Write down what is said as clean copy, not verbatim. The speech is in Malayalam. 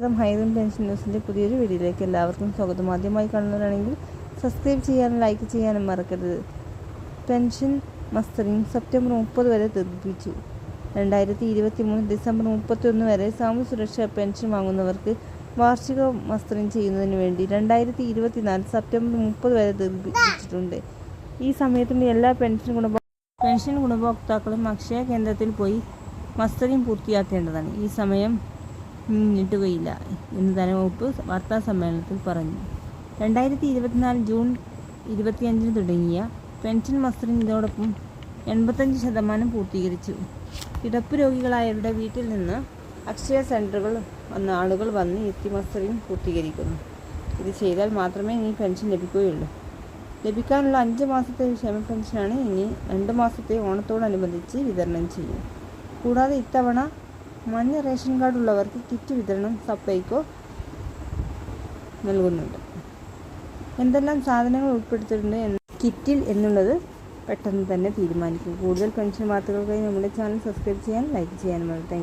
ഹൈറൂൺ പെൻഷൻ ന്യൂസിൻ്റെ പുതിയൊരു വീഡിയോയിലേക്ക് എല്ലാവർക്കും സ്വാഗതം. ആദ്യമായി കാണുന്നവരാണെങ്കിൽ സബ്സ്ക്രൈബ് ചെയ്യാനും ലൈക്ക് ചെയ്യാനും മറക്കരുത്. പെൻഷൻ മസ്റ്ററിംഗ് സെപ്റ്റംബർ 30 വരെ ദീർഘിപ്പിച്ചു. 2023 ഡിസംബർ 31 വരെ സാമൂഹ്യ സുരക്ഷാ പെൻഷൻ വാങ്ങുന്നവർക്ക് വാർഷിക മസ്റ്ററിംഗ് ചെയ്യുന്നതിന് വേണ്ടി 2024 സെപ്റ്റംബർ 30 വരെ ദീർഘിപ്പിച്ചിട്ടുണ്ട്. ഈ സമയത്തുള്ള എല്ലാ പെൻഷൻ ഗുണഭോക്താക്കളും അക്ഷയ കേന്ദ്രത്തിൽ പോയി മസ്റ്ററിംഗ് പൂർത്തിയാക്കേണ്ടതാണ്. ഈ സമയം നീട്ടുകയില്ല എന്ന് ധനവകുപ്പ് വാർത്താ സമ്മേളനത്തിൽ പറഞ്ഞു. 2024 ജൂൺ 25 തുടങ്ങിയ പെൻഷൻ മസ്റ്ററിംഗ് ഇതോടൊപ്പം 85% പൂർത്തീകരിച്ചു. കിടപ്പ് രോഗികളായവരുടെ വീട്ടിൽ നിന്ന് അക്ഷയ സെൻ്ററുകൾ ആളുകൾ വന്ന് എത്തി മസ്റ്ററിംഗ് പൂർത്തീകരിക്കുന്നു. ഇത് ചെയ്താൽ മാത്രമേ ഇനി പെൻഷൻ ലഭിക്കുകയുള്ളൂ. ലഭിക്കാനുള്ള 5 മാസത്തെ ക്ഷേമ പെൻഷനാണ് ഇനി 2 മാസത്തെ ഓണത്തോടനുബന്ധിച്ച് വിതരണം ചെയ്യും. കൂടാതെ ഇത്തവണ മഞ്ഞ റേഷൻ കാർഡ് ഉള്ളവർക്ക് കിറ്റ് വിതരണം സപ്ലൈകോ നൽകുന്നുണ്ട്. എന്തെല്ലാം സാധനങ്ങൾ ഉൾപ്പെടുത്തിയിട്ടുണ്ട് കിറ്റിൽ എന്നുള്ളത് പെട്ടെന്ന് തന്നെ തീരുമാനിക്കും. കൂടുതൽ പെൻഷൻ വാർത്തകൾക്കായി നമ്മുടെ ചാനൽ സബ്സ്ക്രൈബ് ചെയ്യാനും ലൈക്ക് ചെയ്യാനും.